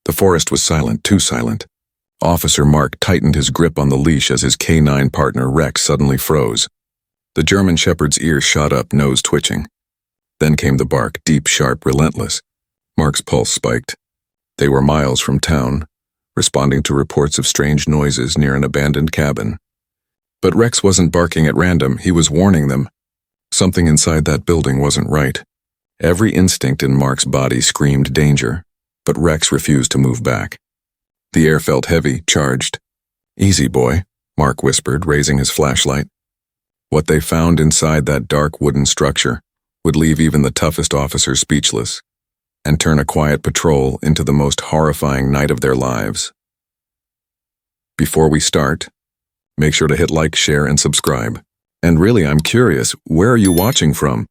The forest was silent, too silent. Officer Mark tightened his grip on the leash as his K9 partner Rex suddenly froze. The German shepherd's ears shot up, nose twitching. Then came the bark, deep, sharp, relentless. Mark's pulse spiked. They were miles from town, responding to reports of strange noises near an abandoned cabin. But Rex wasn't barking at random, he was warning them. Something inside that building wasn't right. Every instinct in Mark's body screamed danger, but Rex refused to move back. The air felt heavy, charged. "Easy, boy," Mark whispered, raising his flashlight. What they found inside that dark wooden structure would leave even the toughest officer speechless, and turn a quiet patrol into the most horrifying night of their lives. Before we start, make sure to hit like, share, and subscribe. And really, I'm curious, where are you watching from?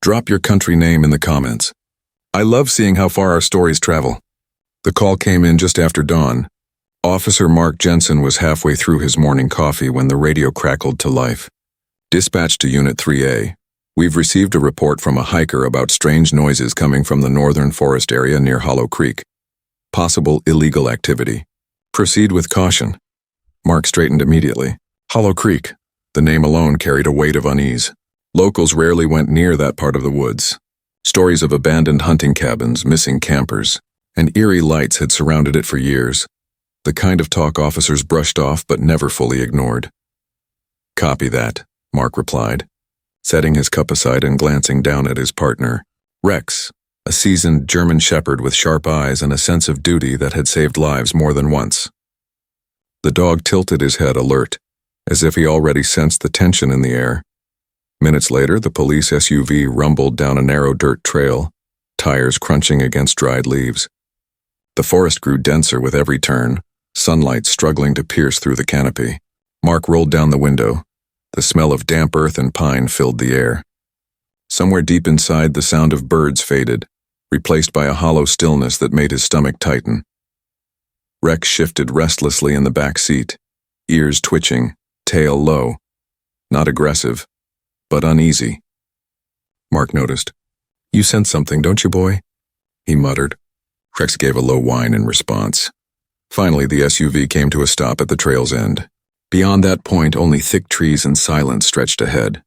Drop your country name in the comments. I love seeing how far our stories travel. The call came in just after dawn. Officer Mark Jensen was halfway through his morning coffee when the radio crackled to life. "Dispatch to Unit 3A. We've received a report from a hiker about strange noises coming from the northern forest area near Hollow Creek. Possible illegal activity. Proceed with caution." Mark straightened immediately. Hollow Creek. The name alone carried a weight of unease. Locals rarely went near that part of the woods. Stories of abandoned hunting cabins, missing campers, and eerie lights had surrounded it for years. The kind of talk officers brushed off but never fully ignored. "Copy that," Mark replied, setting his cup aside and glancing down at his partner, Rex, a seasoned German shepherd with sharp eyes and a sense of duty that had saved lives more than once. The dog tilted his head, alert, as if he already sensed the tension in the air. Minutes later, the police SUV rumbled down a narrow dirt trail, tires crunching against dried leaves. The forest grew denser with every turn, sunlight struggling to pierce through the canopy. Mark rolled down the window. The smell of damp earth and pine filled the air. Somewhere deep inside, the sound of birds faded, replaced by a hollow stillness that made his stomach tighten. Rex shifted restlessly in the back seat, ears twitching, tail low. Not aggressive, but uneasy. Mark noticed. "You sense something, don't you, boy?" he muttered. Rex gave a low whine in response. Finally, the SUV came to a stop at the trail's end. Beyond that point, only thick trees and silence stretched ahead.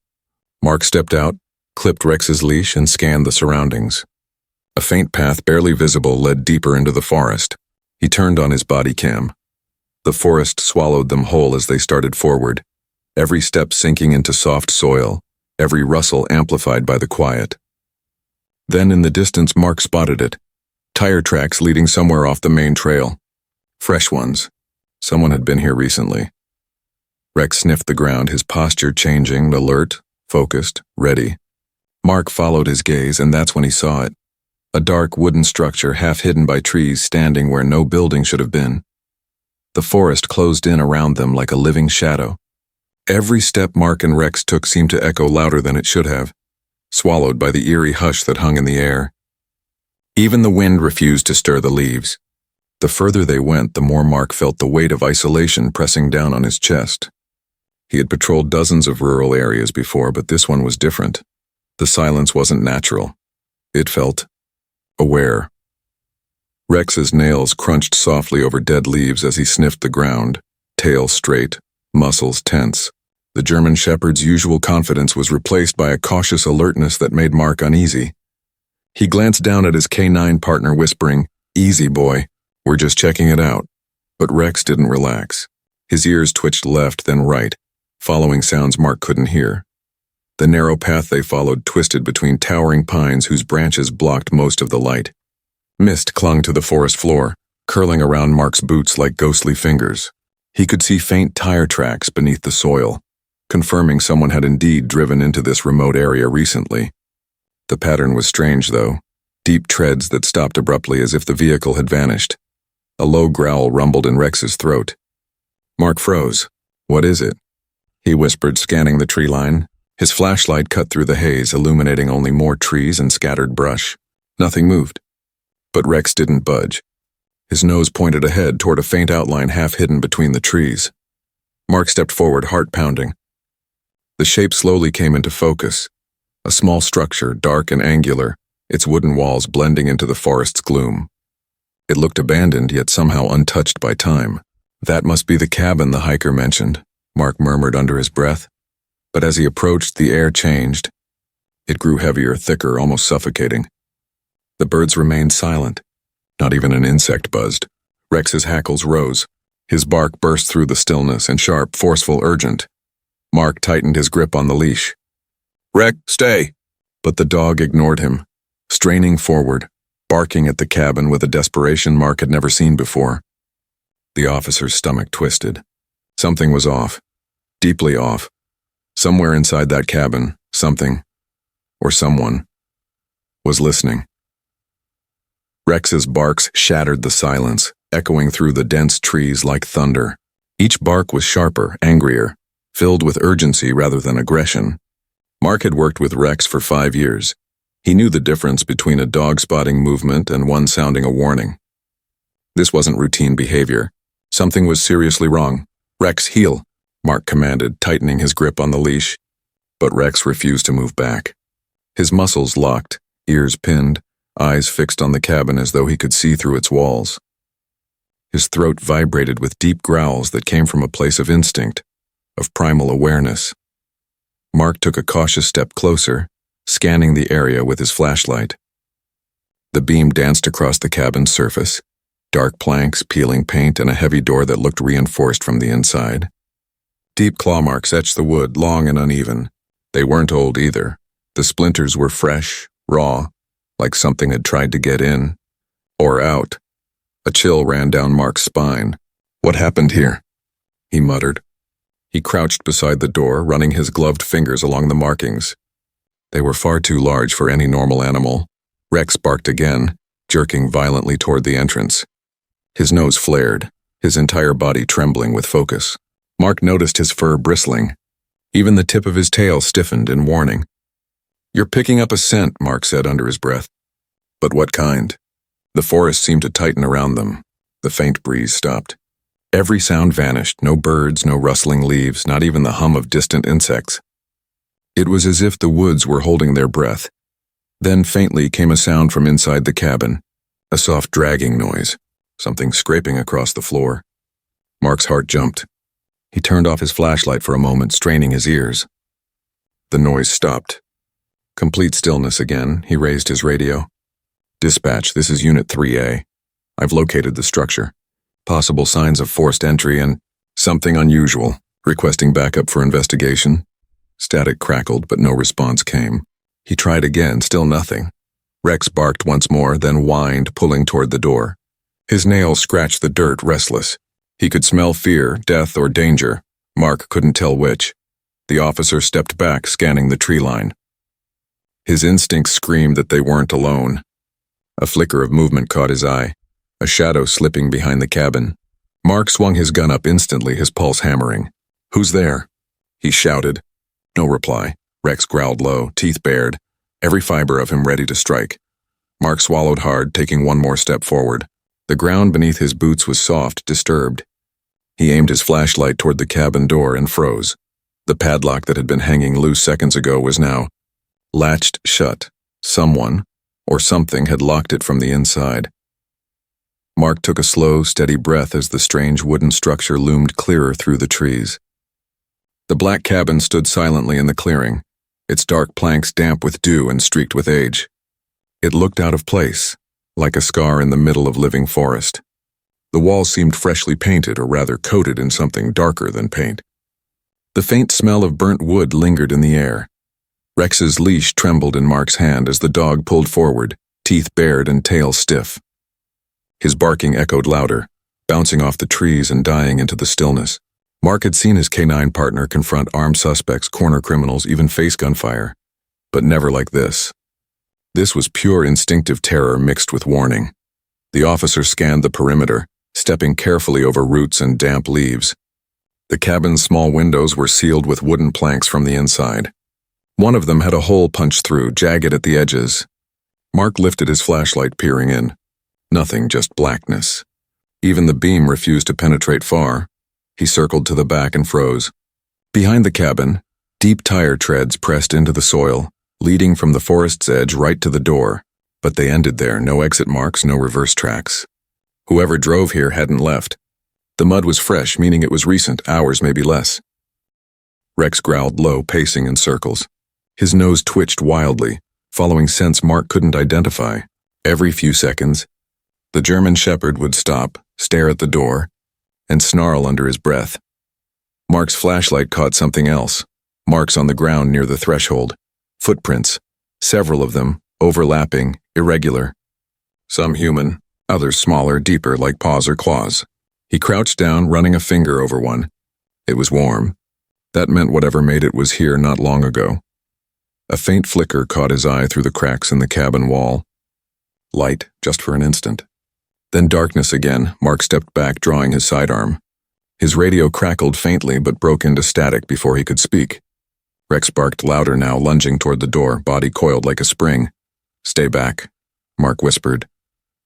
Mark stepped out, clipped Rex's leash, and scanned the surroundings. A faint path barely visible led deeper into the forest. He turned on his body cam. The forest swallowed them whole as they started forward, every step sinking into soft soil, every rustle amplified by the quiet. Then in the distance, Mark spotted it. Tire tracks leading somewhere off the main trail. Fresh ones. Someone had been here recently. Rex sniffed the ground, his posture changing, alert, focused, ready. Mark followed his gaze, and that's when he saw it. A dark wooden structure half hidden by trees standing where no building should have been. The forest closed in around them like a living shadow. Every step Mark and Rex took seemed to echo louder than it should have, swallowed by the eerie hush that hung in the air. Even the wind refused to stir the leaves. The further they went, the more Mark felt the weight of isolation pressing down on his chest. He had patrolled dozens of rural areas before, but this one was different. The silence wasn't natural. It felt aware. Rex's nails crunched softly over dead leaves as he sniffed the ground, tail straight, muscles tense. The German shepherd's usual confidence was replaced by a cautious alertness that made Mark uneasy. He glanced down at his K9 partner, whispering, "Easy, boy, we're just checking it out." But Rex didn't relax. His ears twitched left, then right, following sounds Mark couldn't hear. The narrow path they followed twisted between towering pines whose branches blocked most of the light. Mist clung to the forest floor, curling around Mark's boots like ghostly fingers. He could see faint tire tracks beneath the soil, confirming someone had indeed driven into this remote area recently. The pattern was strange, though. Deep treads that stopped abruptly as if the vehicle had vanished. A low growl rumbled in Rex's throat. Mark froze. "What is it?" he whispered, scanning the tree line. His flashlight cut through the haze, illuminating only more trees and scattered brush. Nothing moved. But Rex didn't budge. His nose pointed ahead toward a faint outline half hidden between the trees. Mark stepped forward, heart pounding. The shape slowly came into focus. A small structure, dark and angular, its wooden walls blending into the forest's gloom. It looked abandoned, yet somehow untouched by time. That must be the cabin the hiker mentioned, Mark murmured under his breath. But as he approached, the air changed. It grew heavier, thicker, almost suffocating. The birds remained silent. Not even an insect buzzed. Rex's hackles rose. His bark burst through the stillness, and sharp, forceful, urgent. Mark tightened his grip on the leash. "Rex, stay!" But the dog ignored him, straining forward, barking at the cabin with a desperation Mark had never seen before. The officer's stomach twisted. Something was off, deeply off. Somewhere inside that cabin, something, or someone, was listening. Rex's barks shattered the silence, echoing through the dense trees like thunder. Each bark was sharper, angrier, filled with urgency rather than aggression. Mark had worked with Rex for 5 years. He knew the difference between a dog spotting movement and one sounding a warning. This wasn't routine behavior. Something was seriously wrong. "Rex, heel," Mark commanded, tightening his grip on the leash. But Rex refused to move back. His muscles locked, ears pinned, eyes fixed on the cabin as though he could see through its walls. His throat vibrated with deep growls that came from a place of instinct, of primal awareness. Mark took a cautious step closer, scanning the area with his flashlight. The beam danced across the cabin's surface, dark planks, peeling paint, and a heavy door that looked reinforced from the inside. Deep claw marks etched the wood, long and uneven. They weren't old either. The splinters were fresh, raw, like something had tried to get in, or out. A chill ran down Mark's spine. "What happened here?" he muttered. He crouched beside the door, running his gloved fingers along the markings. They were far too large for any normal animal. Rex barked again, jerking violently toward the entrance. His nose flared, his entire body trembling with focus. Mark noticed his fur bristling. Even the tip of his tail stiffened in warning. "You're picking up a scent," Mark said under his breath. "But what kind?" The forest seemed to tighten around them. The faint breeze stopped. Every sound vanished, no birds, no rustling leaves, not even the hum of distant insects. It was as if the woods were holding their breath. Then faintly came a sound from inside the cabin, a soft dragging noise, something scraping across the floor. Mark's heart jumped. He turned off his flashlight for a moment, straining his ears. The noise stopped. Complete stillness again. He raised his radio. "Dispatch, this is Unit 3A. I've located the structure. Possible signs of forced entry and something unusual. Requesting backup for investigation." Static crackled, but no response came. He tried again, still nothing. Rex barked once more, then whined, pulling toward the door. His nails scratched the dirt, restless. He could smell fear, death, or danger. Mark couldn't tell which. The officer stepped back, scanning the tree line. His instincts screamed that they weren't alone. A flicker of movement caught his eye, a shadow slipping behind the cabin. Mark swung his gun up instantly, his pulse hammering. "Who's there?" he shouted. No reply. Rex growled low, teeth bared, every fiber of him ready to strike. Mark swallowed hard, taking one more step forward. The ground beneath his boots was soft, disturbed. He aimed his flashlight toward the cabin door and froze. The padlock that had been hanging loose seconds ago was now latched shut. Someone, or something, had locked it from the inside. Mark took a slow, steady breath as the strange wooden structure loomed clearer through the trees. The black cabin stood silently in the clearing, its dark planks damp with dew and streaked with age. It looked out of place, like a scar in the middle of living forest. The walls seemed freshly painted, or rather coated in something darker than paint. The faint smell of burnt wood lingered in the air. Rex's leash trembled in Mark's hand as the dog pulled forward, teeth bared and tail stiff. His barking echoed louder, bouncing off the trees and dying into the stillness. Mark had seen his canine partner confront armed suspects, corner criminals, even face gunfire, but never like this. This was pure instinctive terror mixed with warning. The officer scanned the perimeter, stepping carefully over roots and damp leaves. The cabin's small windows were sealed with wooden planks from the inside. One of them had a hole punched through, jagged at the edges. Mark lifted his flashlight, peering in. Nothing, just blackness. Even the beam refused to penetrate far. He circled to the back and froze. Behind the cabin, deep tire treads pressed into the soil, leading from the forest's edge right to the door. But they ended there, no exit marks, no reverse tracks. Whoever drove here hadn't left. The mud was fresh, meaning it was recent, hours, maybe less. Rex growled low, pacing in circles. His nose twitched wildly, following scents Mark couldn't identify. Every few seconds, the German Shepherd would stop, stare at the door, and snarl under his breath. Mark's flashlight caught something else. Marks on the ground near the threshold. Footprints, several of them, overlapping, irregular. Some human, others smaller, deeper, like paws or claws. He crouched down, running a finger over one. It was warm. That meant whatever made it was here not long ago. A faint flicker caught his eye through the cracks in the cabin wall. Light, just for an instant. Then darkness again. Mark stepped back, drawing his sidearm. His radio crackled faintly but broke into static before he could speak. Rex barked louder now, lunging toward the door, body coiled like a spring. "Stay back," Mark whispered,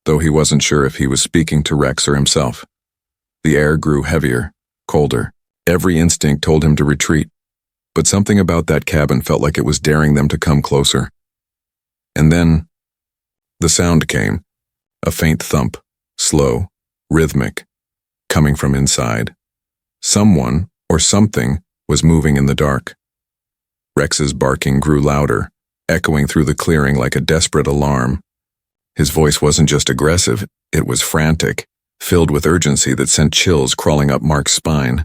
though he wasn't sure if he was speaking to Rex or himself. The air grew heavier, colder. Every instinct told him to retreat, but something about that cabin felt like it was daring them to come closer. And then, the sound came, a faint thump, slow, rhythmic, coming from inside. Someone, or something, was moving in the dark. Rex's barking grew louder, echoing through the clearing like a desperate alarm. His voice wasn't just aggressive, it was frantic, filled with urgency that sent chills crawling up Mark's spine.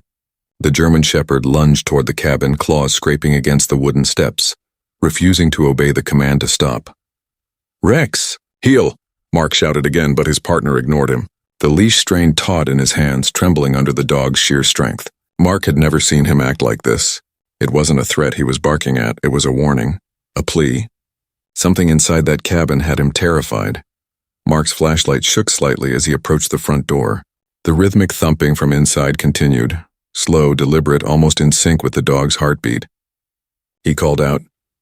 The German Shepherd lunged toward the cabin, claws scraping against the wooden steps, refusing to obey the command to stop. "Rex, heel!" Mark shouted again, but his partner ignored him. The leash strained taut in his hands, trembling under the dog's sheer strength. Mark had never seen him act like this. It wasn't a threat he was barking at, it was a warning, a plea. Something inside that cabin had him terrified. Mark's flashlight shook slightly as he approached the front door. The rhythmic thumping from inside continued, slow, deliberate, almost in sync with the dog's heartbeat. He called out,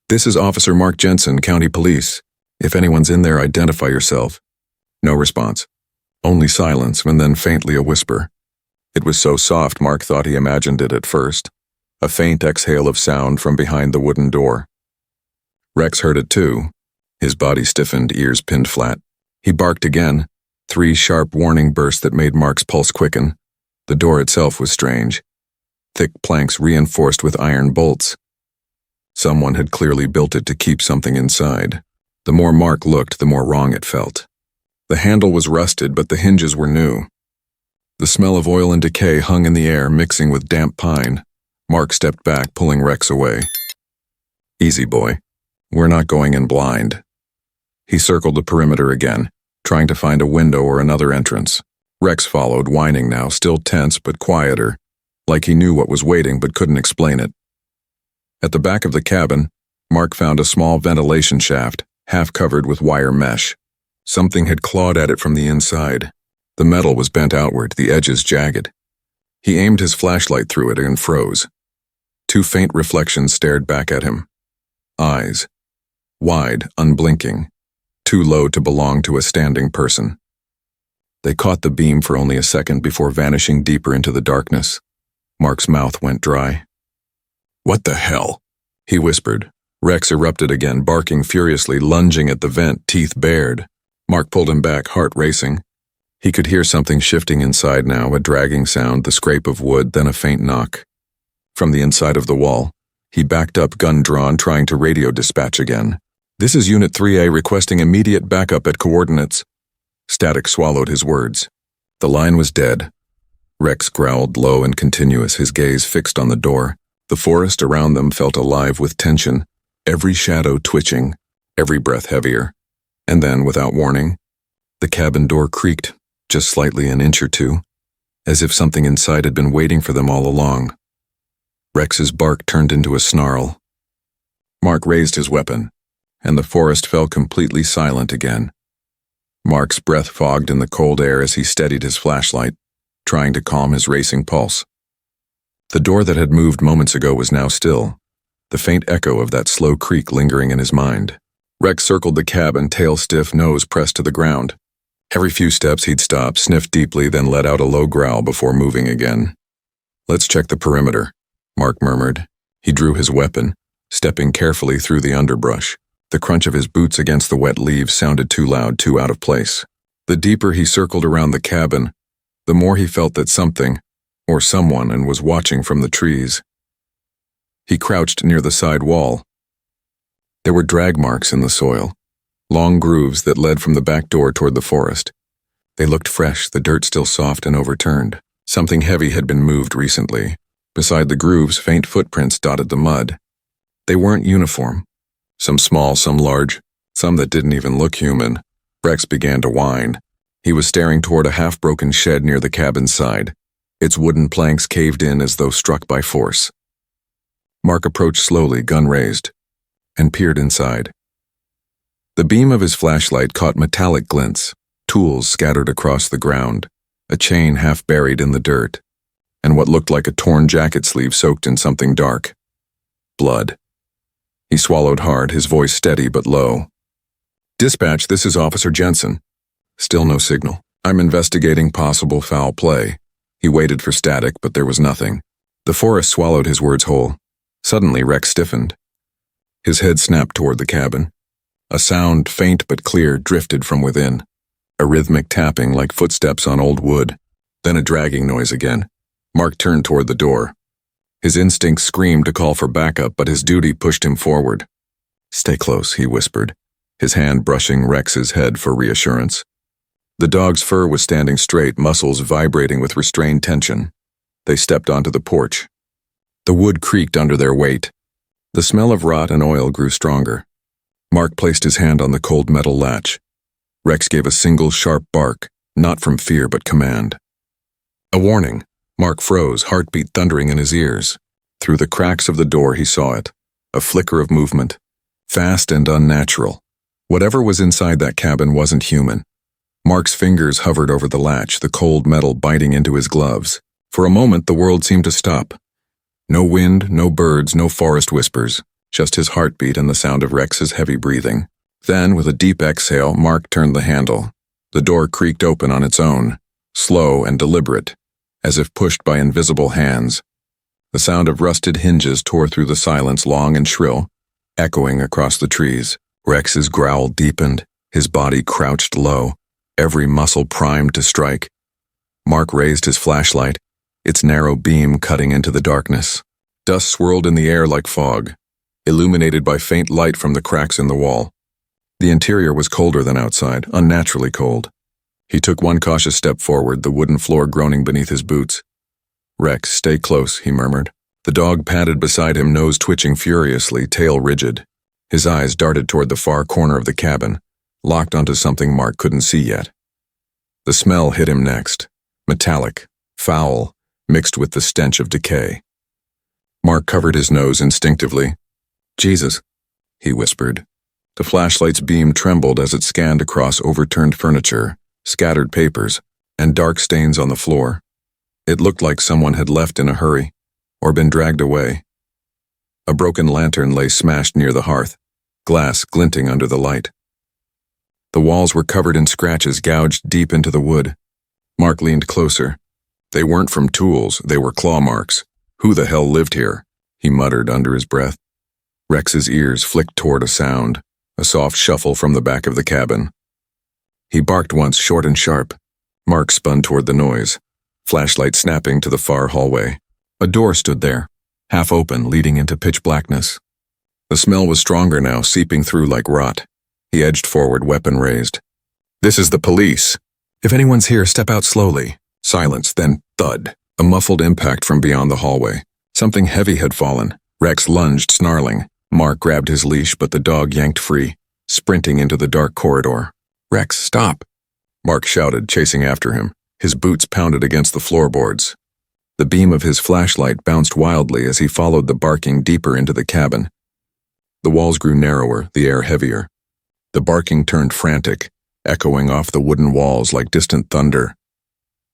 "This is Officer Mark Jensen, County Police. If anyone's in there, identify yourself." No response. Only silence, and then faintly a whisper. It was so soft Mark thought he imagined it at first. A faint exhale of sound from behind the wooden door. Rex heard it too. His body stiffened, ears pinned flat. He barked again, 3 sharp warning bursts that made Mark's pulse quicken. The door itself was strange. Thick planks reinforced with iron bolts. Someone had clearly built it to keep something inside. The more Mark looked, the more wrong it felt. The handle was rusted, but the hinges were new. The smell of oil and decay hung in the air, mixing with damp pine. Mark stepped back, pulling Rex away. "Easy, boy. We're not going in blind." He circled the perimeter again, trying to find a window or another entrance. Rex followed, whining now, still tense but quieter, like he knew what was waiting but couldn't explain it. At the back of the cabin, Mark found a small ventilation shaft, half covered with wire mesh. Something had clawed at it from the inside. The metal was bent outward, the edges jagged. He aimed his flashlight through it and froze. 2 faint reflections stared back at him. Eyes. Wide, unblinking. Too low to belong to a standing person. They caught the beam for only a second before vanishing deeper into the darkness. Mark's mouth went dry. "What the hell?" he whispered. Rex erupted again, barking furiously, lunging at the vent, teeth bared. Mark pulled him back, heart racing. He could hear something shifting inside now, a dragging sound, the scrape of wood, then a faint knock. From the inside of the wall, he backed up, gun drawn, trying to radio dispatch again. "This is Unit 3A requesting immediate backup at coordinates." Static swallowed his words. The line was dead. Rex growled low and continuous, his gaze fixed on the door. The forest around them felt alive with tension, every shadow twitching, every breath heavier. And then, without warning, the cabin door creaked, just slightly, an inch or two, as if something inside had been waiting for them all along. Rex's bark turned into a snarl. Mark raised his weapon, and the forest fell completely silent again. Mark's breath fogged in the cold air as he steadied his flashlight, trying to calm his racing pulse. The door that had moved moments ago was now still, the faint echo of that slow creak lingering in his mind. Rex circled the cabin, tail stiff, nose pressed to the ground. Every few steps he'd stop, sniff deeply, then let out a low growl before moving again. "Let's check the perimeter," Mark murmured. He drew his weapon, stepping carefully through the underbrush. The crunch of his boots against the wet leaves sounded too loud, too out of place. The deeper he circled around the cabin, the more he felt that something, or someone, was watching from the trees. He crouched near the side wall. There were drag marks in the soil, long grooves that led from the back door toward the forest. They looked fresh, the dirt still soft and overturned. Something heavy had been moved recently. Beside the grooves, faint footprints dotted the mud. They weren't uniform. Some small, some large, some that didn't even look human. Rex began to whine. He was staring toward a half-broken shed near the cabin's side. Its wooden planks caved in as though struck by force. Mark approached slowly, gun raised, and peered inside. The beam of his flashlight caught metallic glints, tools scattered across the ground, a chain half buried in the dirt, and what looked like a torn jacket sleeve soaked in something dark. Blood. He swallowed hard, his voice steady but low. "Dispatch, this is Officer Jensen." Still no signal. "I'm investigating possible foul play." He waited for static, but there was nothing. The forest swallowed his words whole. Suddenly, Rex stiffened. His head snapped toward the cabin. A sound, faint but clear, drifted from within. A rhythmic tapping like footsteps on old wood. Then a dragging noise again. Mark turned toward the door. His instincts screamed to call for backup, but his duty pushed him forward. "Stay close," he whispered, his hand brushing Rex's head for reassurance. The dog's fur was standing straight, muscles vibrating with restrained tension. They stepped onto the porch. The wood creaked under their weight. The smell of rot and oil grew stronger. Mark placed his hand on the cold metal latch. Rex gave a single sharp bark, not from fear but command. A warning. Mark froze, heartbeat thundering in his ears. Through the cracks of the door he saw it. A flicker of movement. Fast and unnatural. Whatever was inside that cabin wasn't human. Mark's fingers hovered over the latch, the cold metal biting into his gloves. For a moment the world seemed to stop. No wind, no birds, no forest whispers. Just his heartbeat and the sound of Rex's heavy breathing. Then, with a deep exhale, Mark turned the handle. The door creaked open on its own, slow and deliberate, as if pushed by invisible hands. The sound of rusted hinges tore through the silence, long and shrill, echoing across the trees. Rex's growl deepened, his body crouched low, every muscle primed to strike. Mark raised his flashlight, its narrow beam cutting into the darkness. Dust swirled in the air like fog, illuminated by faint light from the cracks in the wall. The interior was colder than outside, unnaturally cold. He took one cautious step forward, the wooden floor groaning beneath his boots. "Rex, stay close," he murmured. The dog padded beside him, nose twitching furiously, tail rigid. His eyes darted toward the far corner of the cabin, locked onto something Mark couldn't see yet. The smell hit him next, metallic, foul, mixed with the stench of decay. Mark covered his nose instinctively. "Jesus," he whispered. The flashlight's beam trembled as it scanned across overturned furniture, scattered papers, and dark stains on the floor. It looked like someone had left in a hurry, or been dragged away. A broken lantern lay smashed near the hearth, glass glinting under the light. The walls were covered in scratches gouged deep into the wood. Mark leaned closer. They weren't from tools, they were claw marks. "Who the hell lived here?" he muttered under his breath. Rex's ears flicked toward a sound, a soft shuffle from the back of the cabin. He barked once, short and sharp. Mark spun toward the noise, flashlight snapping to the far hallway. A door stood there, half open, leading into pitch blackness. The smell was stronger now, seeping through like rot. He edged forward, weapon raised. "This is the police. If anyone's here, step out slowly." Silence, then thud. A muffled impact from beyond the hallway. Something heavy had fallen. Rex lunged, snarling. Mark grabbed his leash, but the dog yanked free, sprinting into the dark corridor. "Rex, stop!" Mark shouted, chasing after him. His boots pounded against the floorboards. The beam of his flashlight bounced wildly as he followed the barking deeper into the cabin. The walls grew narrower, the air heavier. The barking turned frantic, echoing off the wooden walls like distant thunder.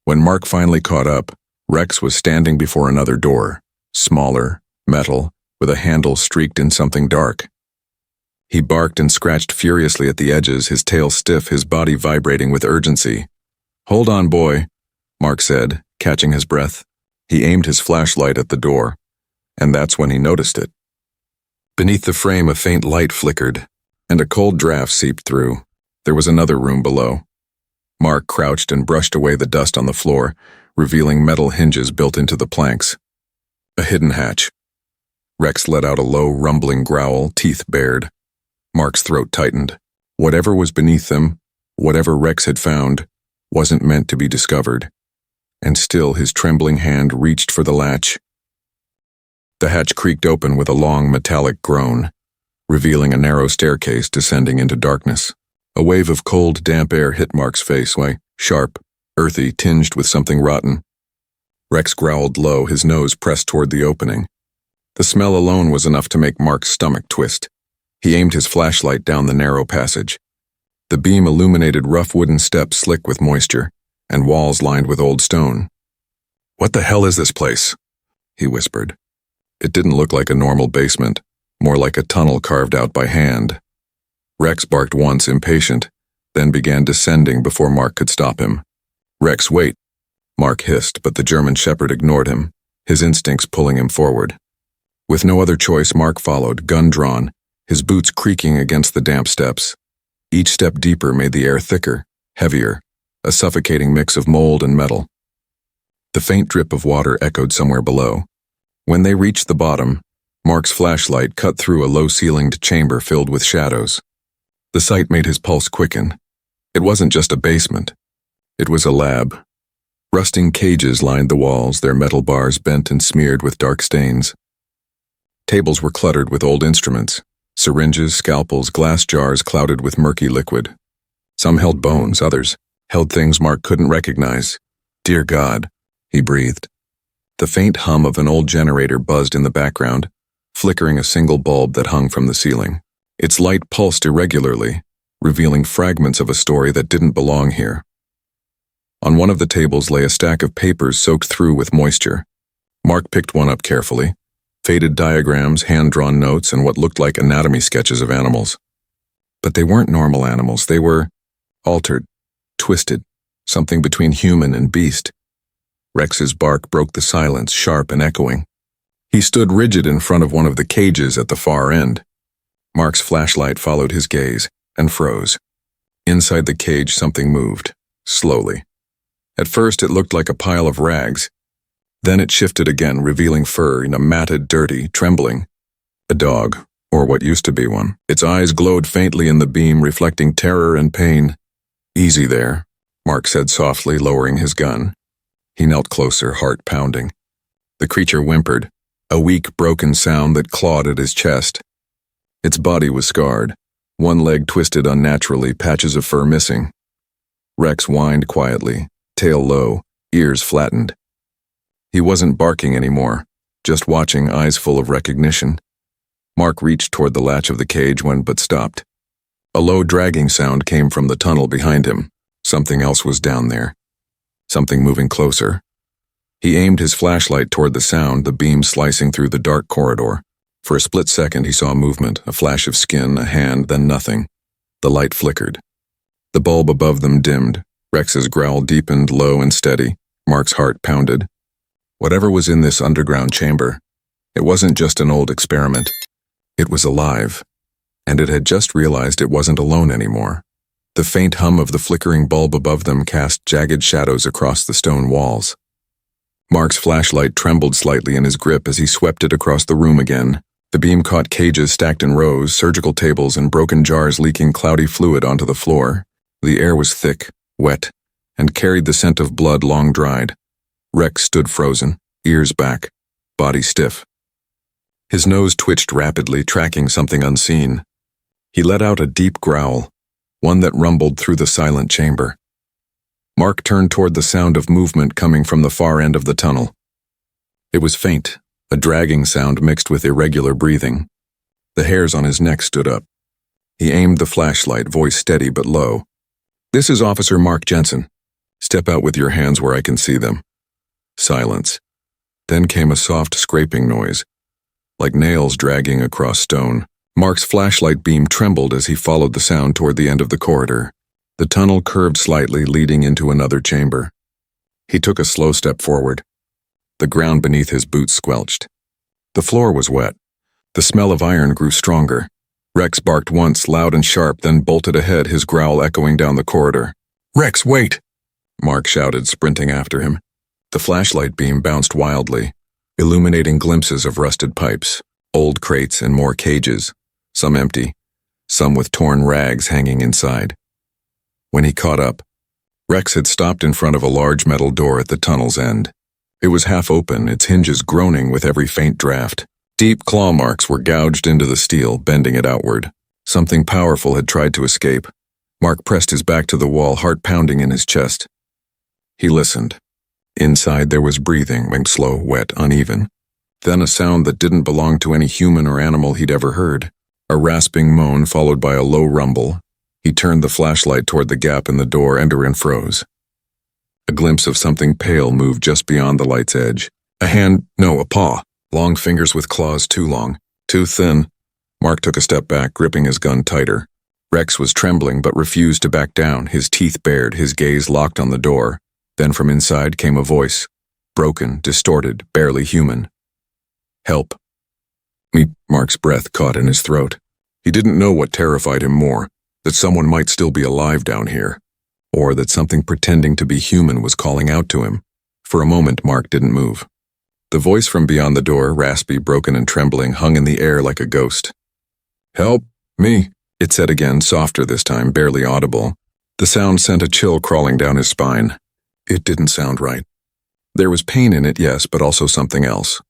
When Mark finally caught up, Rex was standing before another door, smaller, metal, with a handle streaked in something dark. He barked and scratched furiously at the edges, his tail stiff, his body vibrating with urgency. "Hold on, boy," Mark said, catching his breath. He aimed his flashlight at the door, and that's when he noticed it. Beneath the frame, a faint light flickered, and a cold draft seeped through. There was another room below. Mark crouched and brushed away the dust on the floor, revealing metal hinges built into the planks. A hidden hatch. Rex let out a low, rumbling growl, teeth bared. Mark's throat tightened. Whatever was beneath them, whatever Rex had found, wasn't meant to be discovered. And still his trembling hand reached for the latch. The hatch creaked open with a long, metallic groan, revealing a narrow staircase descending into darkness. A wave of cold, damp air hit Mark's face, sharp, earthy, tinged with something rotten. Rex growled low, his nose pressed toward the opening. The smell alone was enough to make Mark's stomach twist. He aimed his flashlight down the narrow passage. The beam illuminated rough wooden steps slick with moisture, and walls lined with old stone. "What the hell is this place?" he whispered. It didn't look like a normal basement, more like a tunnel carved out by hand. Rex barked once, impatient, then began descending before Mark could stop him. "Rex, wait," Mark hissed, but the German Shepherd ignored him, his instincts pulling him forward. With no other choice, Mark followed, gun drawn, his boots creaking against the damp steps. Each step deeper made the air thicker, heavier, a suffocating mix of mold and metal. The faint drip of water echoed somewhere below. When they reached the bottom, Mark's flashlight cut through a low-ceilinged chamber filled with shadows. The sight made his pulse quicken. It wasn't just a basement. It was a lab. Rusting cages lined the walls, their metal bars bent and smeared with dark stains. Tables were cluttered with old instruments, syringes, scalpels, glass jars clouded with murky liquid. Some held bones, others held things Mark couldn't recognize. "Dear God," he breathed. The faint hum of an old generator buzzed in the background, flickering a single bulb that hung from the ceiling. Its light pulsed irregularly, revealing fragments of a story that didn't belong here. On one of the tables lay a stack of papers soaked through with moisture. Mark picked one up carefully. Faded diagrams, hand-drawn notes, and what looked like anatomy sketches of animals. But they weren't normal animals. They were altered, twisted, something between human and beast. Rex's bark broke the silence, sharp and echoing. He stood rigid in front of one of the cages at the far end. Mark's flashlight followed his gaze and froze. Inside the cage, something moved, slowly. At first, it looked like a pile of rags. Then it shifted again, revealing fur in a matted, dirty, trembling. A dog, or what used to be one. Its eyes glowed faintly in the beam, reflecting terror and pain. "Easy there," Mark said softly, lowering his gun. He knelt closer, heart pounding. The creature whimpered, a weak, broken sound that clawed at his chest. Its body was scarred, one leg twisted unnaturally, patches of fur missing. Rex whined quietly, tail low, ears flattened. He wasn't barking anymore, just watching, eyes full of recognition. Mark reached toward the latch of the cage but stopped. A low dragging sound came from the tunnel behind him. Something else was down there. Something moving closer. He aimed his flashlight toward the sound, the beam slicing through the dark corridor. For a split second he saw movement, a flash of skin, a hand, then nothing. The light flickered. The bulb above them dimmed. Rex's growl deepened, low and steady. Mark's heart pounded. Whatever was in this underground chamber, it wasn't just an old experiment. It was alive, and it had just realized it wasn't alone anymore. The faint hum of the flickering bulb above them cast jagged shadows across the stone walls. Mark's flashlight trembled slightly in his grip as he swept it across the room again. The beam caught cages stacked in rows, surgical tables, and broken jars leaking cloudy fluid onto the floor. The air was thick, wet, and carried the scent of blood long dried. Rex stood frozen, ears back, body stiff. His nose twitched rapidly, tracking something unseen. He let out a deep growl, one that rumbled through the silent chamber. Mark turned toward the sound of movement coming from the far end of the tunnel. It was faint, a dragging sound mixed with irregular breathing. The hairs on his neck stood up. He aimed the flashlight, voice steady but low. "This is Officer Mark Jensen. Step out with your hands where I can see them." Silence. Then came a soft scraping noise, like nails dragging across stone. Mark's flashlight beam trembled as he followed the sound toward the end of the corridor. The tunnel curved slightly, leading into another chamber. He took a slow step forward. The ground beneath his boots squelched. The floor was wet. The smell of iron grew stronger. Rex barked once, loud and sharp, then bolted ahead, his growl echoing down the corridor. "Rex, wait!" Mark shouted, sprinting after him. The flashlight beam bounced wildly, illuminating glimpses of rusted pipes, old crates, and more cages, some empty, some with torn rags hanging inside. When he caught up, Rex had stopped in front of a large metal door at the tunnel's end. It was half open, its hinges groaning with every faint draft. Deep claw marks were gouged into the steel, bending it outward. Something powerful had tried to escape. Mark pressed his back to the wall, heart pounding in his chest. He listened. Inside there was breathing, slow, wet, uneven. Then a sound that didn't belong to any human or animal he'd ever heard. A rasping moan followed by a low rumble. He turned the flashlight toward the gap in the door and froze. A glimpse of something pale moved just beyond the light's edge. A hand, no, a paw. Long fingers with claws too long, too thin. Mark took a step back, gripping his gun tighter. Rex was trembling but refused to back down, his teeth bared, his gaze locked on the door. Then from inside came a voice, broken, distorted, barely human. "Help." Mark's breath caught in his throat. He didn't know what terrified him more, that someone might still be alive down here, or that something pretending to be human was calling out to him. For a moment, Mark didn't move. The voice from beyond the door, raspy, broken, and trembling, hung in the air like a ghost. "Help me," it said again, softer this time, barely audible. The sound sent a chill crawling down his spine. It didn't sound right. There was pain in it, yes, but also something else.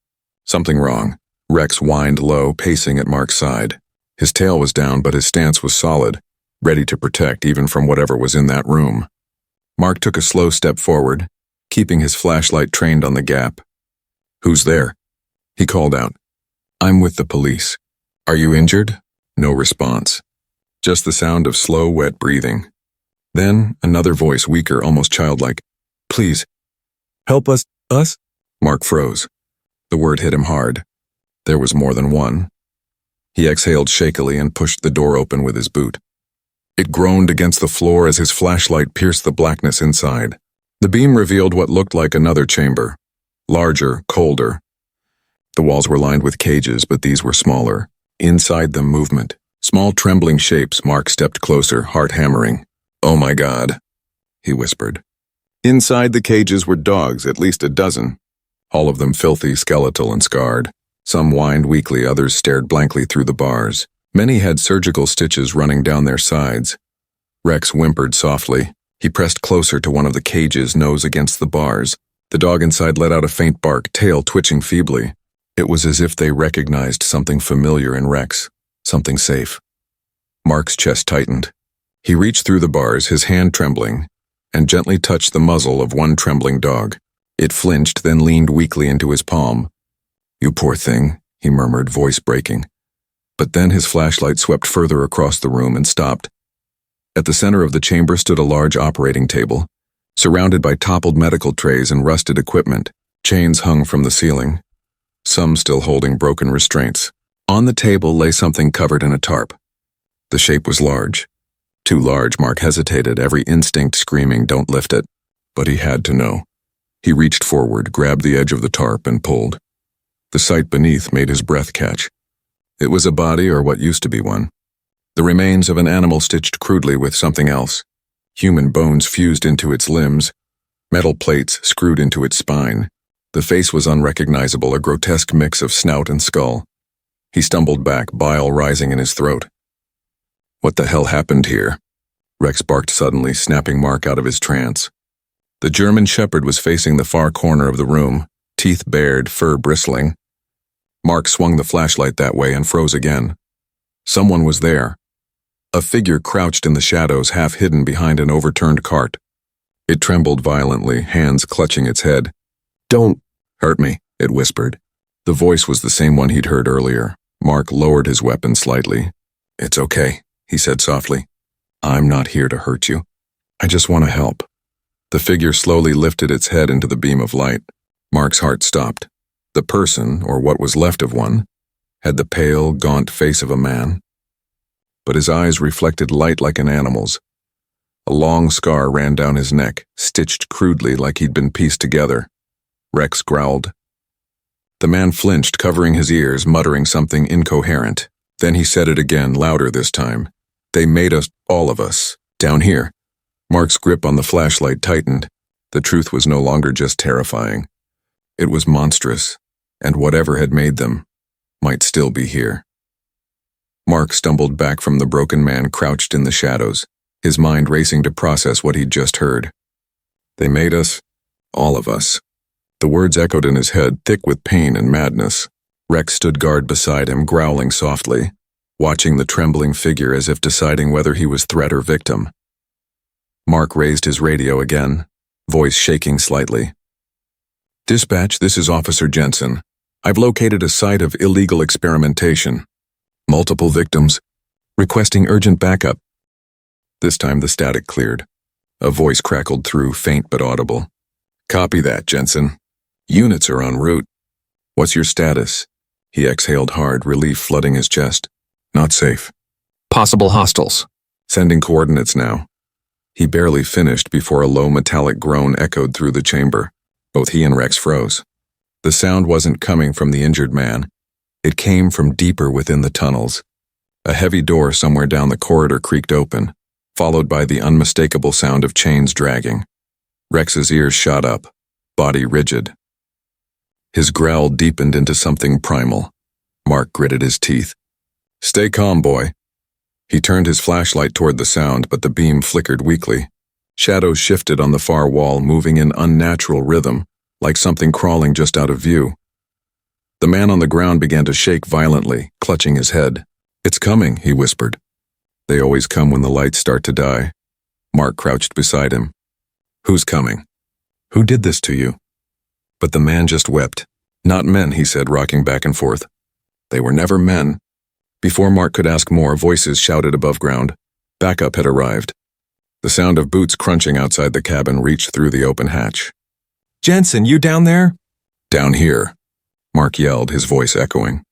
Something wrong. Rex whined low, pacing at Mark's side. His tail was down, but his stance was solid, ready to protect even from whatever was in that room. Mark took a slow step forward, keeping his flashlight trained on the gap. "Who's there?" He called out. "I'm with the police. Are you injured?" No response. Just the sound of slow, wet breathing. Then another voice, weaker, almost childlike. "Please, help us." "Us?" Mark froze. The word hit him hard. There was more than one. He exhaled shakily and pushed the door open with his boot. It groaned against the floor as his flashlight pierced the blackness inside. The beam revealed what looked like another chamber. Larger, colder. The walls were lined with cages, but these were smaller. Inside them, movement. Small trembling shapes. Mark stepped closer, heart hammering. "Oh my God," he whispered. Inside the cages were dogs, at least a dozen. All of them filthy, skeletal, and scarred. Some whined weakly, others stared blankly through the bars. Many had surgical stitches running down their sides. Rex whimpered softly. He pressed closer to one of the cages, nose against the bars. The dog inside let out a faint bark, tail twitching feebly. It was as if they recognized something familiar in Rex, something safe. Mark's chest tightened. He reached through the bars, his hand trembling, and gently touched the muzzle of one trembling dog. It flinched, then leaned weakly into his palm. "You poor thing," he murmured, voice breaking. But then his flashlight swept further across the room and stopped. At the center of the chamber stood a large operating table, surrounded by toppled medical trays and rusted equipment. Chains hung from the ceiling, some still holding broken restraints. On the table lay something covered in a tarp. The shape was large. Too large, Mark hesitated, every instinct screaming, "Don't lift it." But he had to know. He reached forward, grabbed the edge of the tarp, and pulled. The sight beneath made his breath catch. It was a body, or what used to be one. The remains of an animal stitched crudely with something else. Human bones fused into its limbs, metal plates screwed into its spine. The face was unrecognizable, a grotesque mix of snout and skull. He stumbled back, bile rising in his throat. "What the hell happened here?" Rex barked suddenly, snapping Mark out of his trance. The German Shepherd was facing the far corner of the room, teeth bared, fur bristling. Mark swung the flashlight that way and froze again. Someone was there. A figure crouched in the shadows, half hidden behind an overturned cart. It trembled violently, hands clutching its head. "Don't hurt me," it whispered. The voice was the same one he'd heard earlier. Mark lowered his weapon slightly. "It's okay," he said softly. "I'm not here to hurt you. I just want to help." The figure slowly lifted its head into the beam of light. Mark's heart stopped. The person, or what was left of one, had the pale, gaunt face of a man. But his eyes reflected light like an animal's. A long scar ran down his neck, stitched crudely like he'd been pieced together. Rex growled. The man flinched, covering his ears, muttering something incoherent. Then he said it again, louder this time. "They made us, all of us, down here. Mark's grip on the flashlight tightened. The truth was no longer just terrifying. It was monstrous, and whatever had made them might still be here. Mark stumbled back from the broken man crouched in the shadows, his mind racing to process what he'd just heard. They made us, all of us. The words echoed in his head, thick with pain and madness. Rex stood guard beside him, growling softly, watching the trembling figure as if deciding whether he was threat or victim. Mark raised his radio again, voice shaking slightly. "Dispatch, this is Officer Jensen. I've located a site of illegal experimentation. Multiple victims. Requesting urgent backup." This time the static cleared. A voice crackled through, faint but audible. "Copy that, Jensen. Units are en route. What's your status?" He exhaled hard, relief flooding his chest. "Not safe. Possible hostiles. Sending coordinates now." He barely finished before a low metallic groan echoed through the chamber. Both he and Rex froze. The sound wasn't coming from the injured man. It came from deeper within the tunnels. A heavy door somewhere down the corridor creaked open, followed by the unmistakable sound of chains dragging. Rex's ears shot up, body rigid. His growl deepened into something primal. Mark gritted his teeth. "Stay calm, boy." He turned his flashlight toward the sound, but the beam flickered weakly. Shadows shifted on the far wall, moving in unnatural rhythm, like something crawling just out of view. The man on the ground began to shake violently, clutching his head. "It's coming," he whispered. "They always come when the lights start to die." Mark crouched beside him. "Who's coming? Who did this to you?" But the man just wept. "Not men," he said, rocking back and forth. "They were never men." Before Mark could ask more, voices shouted above ground. Backup had arrived. The sound of boots crunching outside the cabin reached through the open hatch. "Jensen, you down there?" "Down here," Mark yelled, his voice echoing.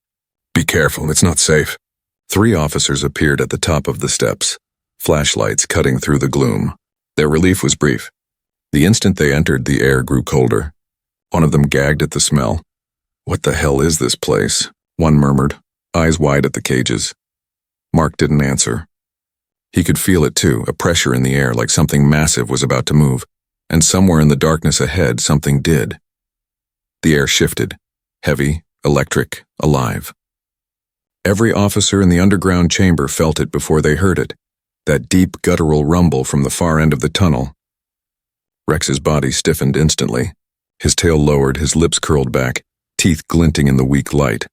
"Be careful, it's not safe." 3 officers appeared at the top of the steps, flashlights cutting through the gloom. Their relief was brief. The instant they entered, the air grew colder. One of them gagged at the smell. "What the hell is this place?" one murmured, eyes wide at the cages. Mark didn't answer. He could feel it too, a pressure in the air like something massive was about to move, and somewhere in the darkness ahead something did. The air shifted, heavy, electric, alive. Every officer in the underground chamber felt it before they heard it, that deep guttural rumble from the far end of the tunnel. Rex's body stiffened instantly. His tail lowered, his lips curled back, teeth glinting in the weak light.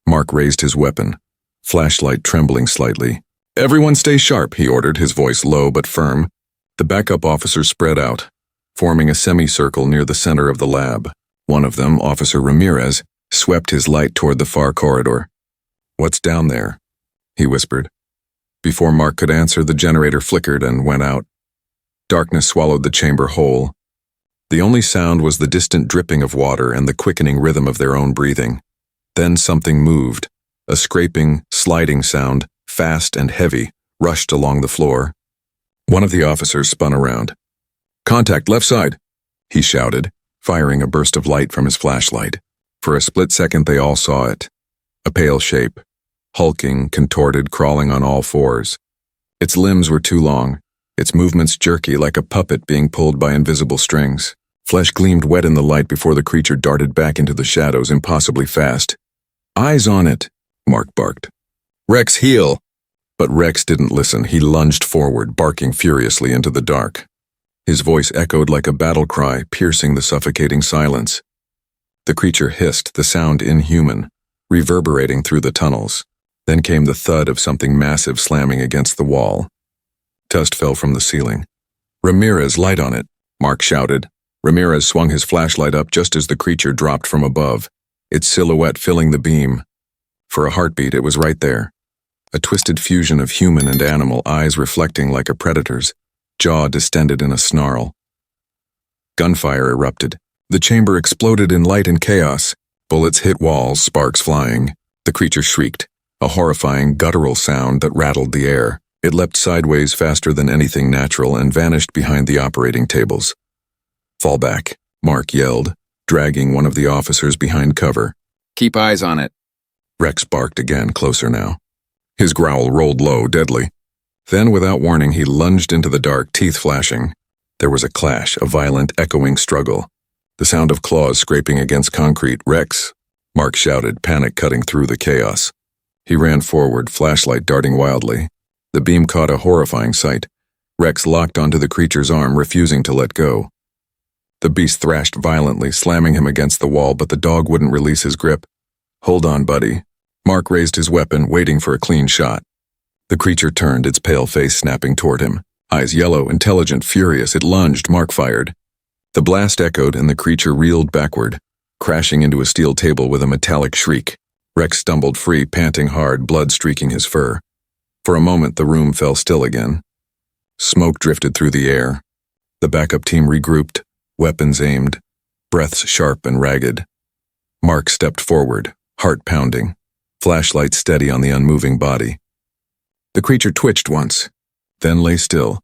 Mark raised his weapon, flashlight trembling slightly. "Everyone stay sharp," he ordered, his voice low but firm. The backup officers spread out, forming a semicircle near the center of the lab. One of them, Officer Ramirez, swept his light toward the far corridor. "What's down there?" he whispered. Before Mark could answer, the generator flickered and went out. Darkness swallowed the chamber whole. The only sound was the distant dripping of water and the quickening rhythm of their own breathing. Then something moved. A scraping, sliding sound, fast and heavy, rushed along the floor. One of the officers spun around. "Contact, left side," he shouted, firing a burst of light from his flashlight. For a split second they all saw it. A pale shape, hulking, contorted, crawling on all fours. Its limbs were too long, its movements jerky like a puppet being pulled by invisible strings. Flesh gleamed wet in the light before the creature darted back into the shadows impossibly fast. "Eyes on it," Mark barked. "Rex, heal!" But Rex didn't listen. He lunged forward, barking furiously into the dark. His voice echoed like a battle cry, piercing the suffocating silence. The creature hissed, the sound inhuman, reverberating through the tunnels. Then came the thud of something massive slamming against the wall. Dust fell from the ceiling. "Ramirez, light on it," Mark shouted. Ramirez swung his flashlight up just as the creature dropped from above, its silhouette filling the beam. For a heartbeat, it was right there. A twisted fusion of human and animal, eyes reflecting like a predator's, jaw distended in a snarl. Gunfire erupted. The chamber exploded in light and chaos. Bullets hit walls, sparks flying. The creature shrieked, a horrifying, guttural sound that rattled the air. It leapt sideways faster than anything natural and vanished behind the operating tables. "Fall back," Mark yelled, dragging one of the officers behind cover. "Keep eyes on it." Rex barked again, closer now. His growl rolled low, deadly. Then, without warning, he lunged into the dark, teeth flashing. There was a clash, a violent, echoing struggle. The sound of claws scraping against concrete. "Rex!" Mark shouted, panic cutting through the chaos. He ran forward, flashlight darting wildly. The beam caught a horrifying sight. Rex locked onto the creature's arm, refusing to let go. The beast thrashed violently, slamming him against the wall, but the dog wouldn't release his grip. "Hold on, buddy." Mark raised his weapon, waiting for a clean shot. The creature turned, its pale face snapping toward him. Eyes yellow, intelligent, furious, it lunged. Mark fired. The blast echoed, and the creature reeled backward, crashing into a steel table with a metallic shriek. Rex stumbled free, panting hard, blood streaking his fur. For a moment, the room fell still again. Smoke drifted through the air. The backup team regrouped, weapons aimed, breaths sharp and ragged. Mark stepped forward, heart pounding, flashlight steady on the unmoving body. The creature twitched once, then lay still.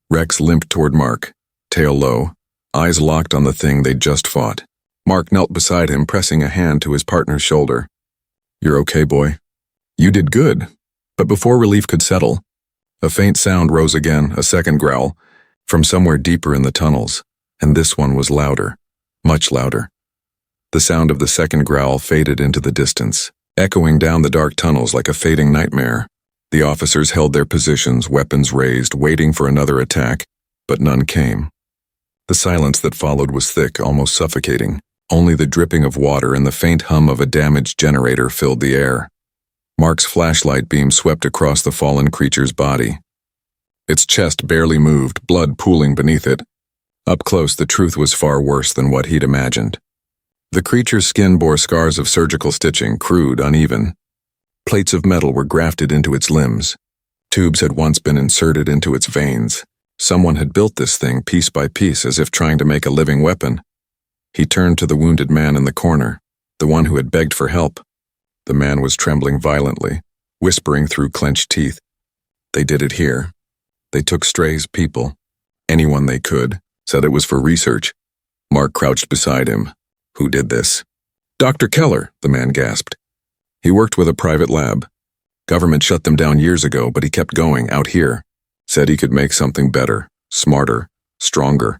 Rex limped toward Mark, tail low, eyes locked on the thing they'd just fought. Mark knelt beside him, pressing a hand to his partner's shoulder. "You're okay, boy. You did good." But before relief could settle, a faint sound rose again, a second growl, from somewhere deeper in the tunnels, and this one was louder, much louder. The sound of the second growl faded into the distance, echoing down the dark tunnels like a fading nightmare. The officers held their positions, weapons raised, waiting for another attack, but none came. The silence that followed was thick, almost suffocating. Only the dripping of water and the faint hum of a damaged generator filled the air. Mark's flashlight beam swept across the fallen creature's body. Its chest barely moved, blood pooling beneath it. Up close, the truth was far worse than what he'd imagined. The creature's skin bore scars of surgical stitching, crude, uneven. Plates of metal were grafted into its limbs. Tubes had once been inserted into its veins. Someone had built this thing piece by piece, as if trying to make a living weapon. He turned to the wounded man in the corner, the one who had begged for help. The man was trembling violently, whispering through clenched teeth. "They did it here. They took strays, people. Anyone they could. Said it was for research." Mark crouched beside him. "Who did this?" "Dr. Keller," the man gasped. "He worked with a private lab. Government shut them down years ago, but he kept going, out here. Said he could make something better, smarter, stronger."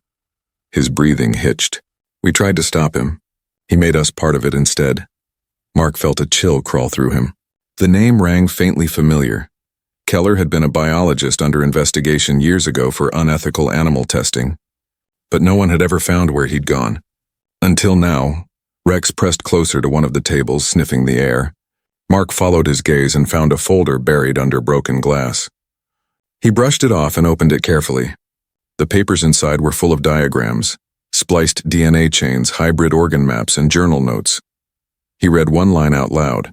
His breathing hitched. "We tried to stop him. He made us part of it instead." Mark felt a chill crawl through him. The name rang faintly familiar. Keller had been a biologist under investigation years ago for unethical animal testing. But no one had ever found where he'd gone. Until now. Rex pressed closer to one of the tables, sniffing the air. Mark followed his gaze and found a folder buried under broken glass. He brushed it off and opened it carefully. The papers inside were full of diagrams, spliced DNA chains, hybrid organ maps, and journal notes. He read one line out loud.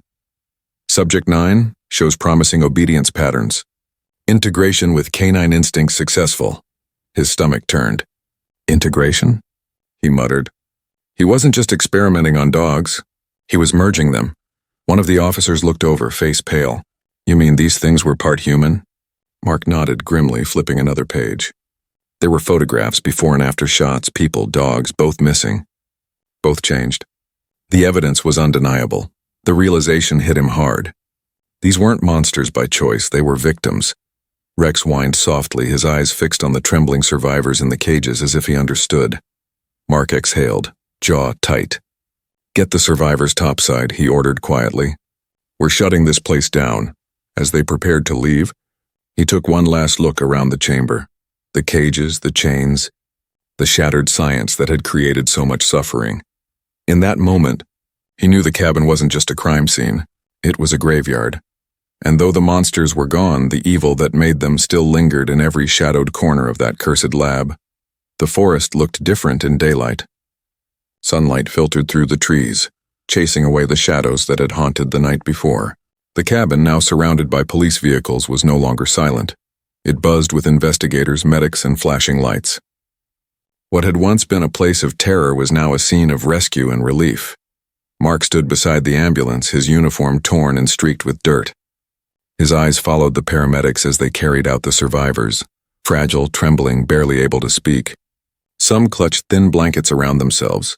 Subject 9 shows promising obedience patterns. Integration with canine instincts successful. His stomach turned. "Integration?" he muttered. He wasn't just experimenting on dogs. He was merging them. One of the officers looked over, face pale. "You mean these things were part human?" Mark nodded grimly, flipping another page. There were photographs, before and after shots, people, dogs, both missing. Both changed. The evidence was undeniable. The realization hit him hard. These weren't monsters by choice, they were victims. Rex whined softly, his eyes fixed on the trembling survivors in the cages as if he understood. Mark exhaled, jaw tight. "Get the survivors topside," he ordered quietly. "We're shutting this place down." As they prepared to leave, he took one last look around the chamber. The cages, the chains, the shattered science that had created so much suffering. In that moment, he knew the cabin wasn't just a crime scene. It was a graveyard. And though the monsters were gone, the evil that made them still lingered in every shadowed corner of that cursed lab. The forest looked different in daylight. Sunlight filtered through the trees, chasing away the shadows that had haunted the night before. The cabin, now surrounded by police vehicles, was no longer silent. It buzzed with investigators, medics, and flashing lights. What had once been a place of terror was now a scene of rescue and relief. Mark stood beside the ambulance, his uniform torn and streaked with dirt. His eyes followed the paramedics as they carried out the survivors, fragile, trembling, barely able to speak. Some clutched thin blankets around themselves.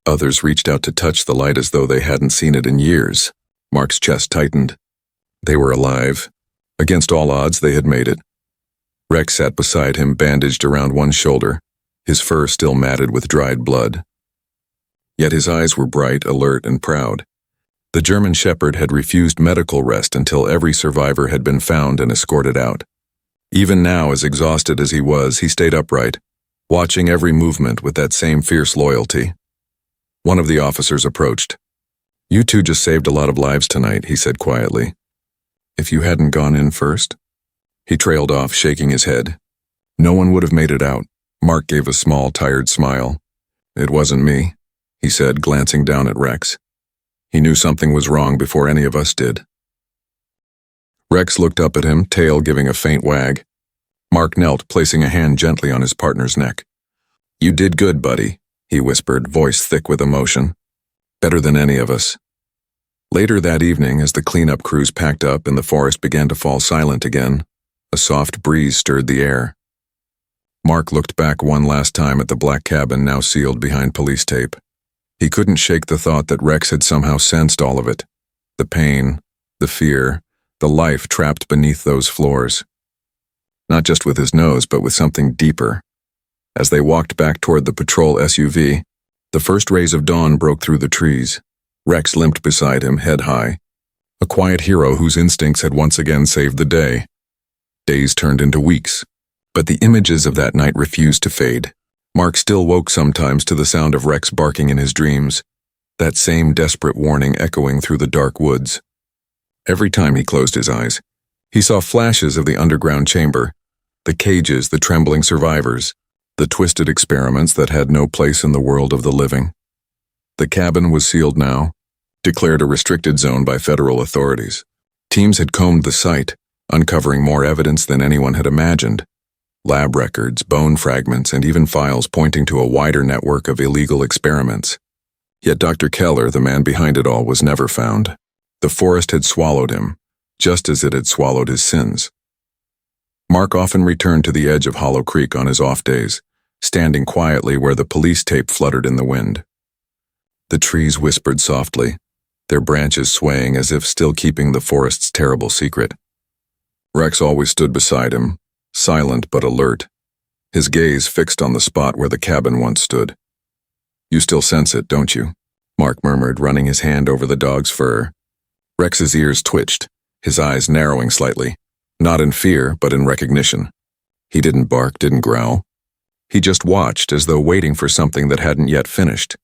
Others reached out to touch the light as though they hadn't seen it in years. Mark's chest tightened. They were alive. Against all odds, they had made it. Rex sat beside him, bandaged around one shoulder, his fur still matted with dried blood. Yet his eyes were bright, alert, and proud. The German Shepherd had refused medical rest until every survivor had been found and escorted out. Even now, as exhausted as he was, he stayed upright, watching every movement with that same fierce loyalty. One of the officers approached. "You two just saved a lot of lives tonight," he said quietly. "If you hadn't gone in first?" He trailed off, shaking his head. "No one would have made it out." Mark gave a small, tired smile. "It wasn't me," he said, glancing down at Rex. He knew something was wrong before any of us did. Rex looked up at him, tail giving a faint wag. Mark knelt, placing a hand gently on his partner's neck. "You did good, buddy," he whispered, voice thick with emotion. "Better than any of us." Later that evening, as the cleanup crews packed up and the forest began to fall silent again, a soft breeze stirred the air. Mark looked back one last time at the black cabin now sealed behind police tape. He couldn't shake the thought that Rex had somehow sensed all of it. The pain, the fear, the life trapped beneath those floors. Not just with his nose, but with something deeper. As they walked back toward the patrol SUV, the first rays of dawn broke through the trees. Rex limped beside him, head high. A quiet hero whose instincts had once again saved the day. Days turned into weeks, but the images of that night refused to fade. Mark still woke sometimes to the sound of Rex barking in his dreams, that same desperate warning echoing through the dark woods. Every time he closed his eyes, he saw flashes of the underground chamber, the cages, the trembling survivors, the twisted experiments that had no place in the world of the living. The cabin was sealed now, declared a restricted zone by federal authorities. Teams had combed the site, uncovering more evidence than anyone had imagined. Lab records, bone fragments, and even files pointing to a wider network of illegal experiments. Yet Dr. Keller, the man behind it all, was never found. The forest had swallowed him, just as it had swallowed his sins. Mark often returned to the edge of Hollow Creek on his off days, standing quietly where the police tape fluttered in the wind. The trees whispered softly, their branches swaying as if still keeping the forest's terrible secret. Rex always stood beside him, silent but alert, his gaze fixed on the spot where the cabin once stood. "You still sense it, don't you?" Mark murmured, running his hand over the dog's fur. Rex's ears twitched, his eyes narrowing slightly, not in fear, but in recognition. He didn't bark, didn't growl. He just watched, as though waiting for something that hadn't yet finished.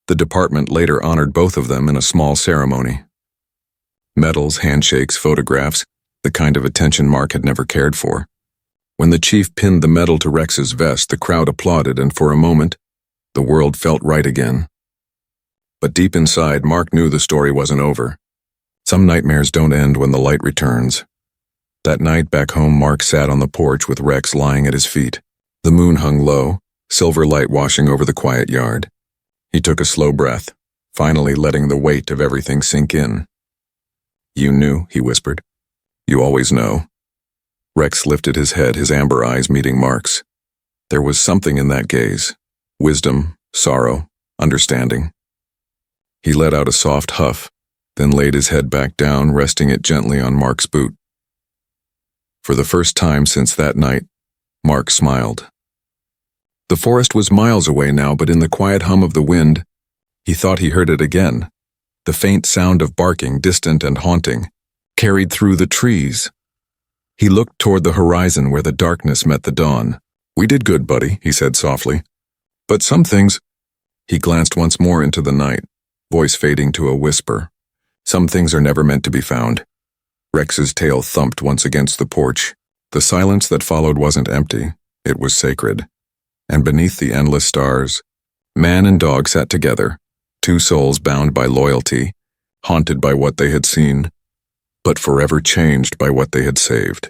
The department later honored both of them in a small ceremony. Medals, handshakes, photographs, the kind of attention Mark had never cared for. When the chief pinned the medal to Rex's vest, the crowd applauded, and for a moment, the world felt right again. But deep inside, Mark knew the story wasn't over. Some nightmares don't end when the light returns. That night back home, Mark sat on the porch with Rex lying at his feet. The moon hung low, silver light washing over the quiet yard. He took a slow breath, finally letting the weight of everything sink in. "You knew," he whispered. "You always know." Rex lifted his head, his amber eyes meeting Mark's. There was something in that gaze. Wisdom, sorrow, understanding. He let out a soft huff, then laid his head back down, resting it gently on Mark's boot. For the first time since that night, Mark smiled. The forest was miles away now, but in the quiet hum of the wind, he thought he heard it again. The faint sound of barking, distant and haunting, carried through the trees. He looked toward the horizon where the darkness met the dawn. "We did good, buddy," he said softly. "But some things—" He glanced once more into the night, voice fading to a whisper. "Some things are never meant to be found." Rex's tail thumped once against the porch. The silence that followed wasn't empty, it was sacred. And beneath the endless stars, man and dog sat together, two souls bound by loyalty, haunted by what they had seen, but forever changed by what they had saved.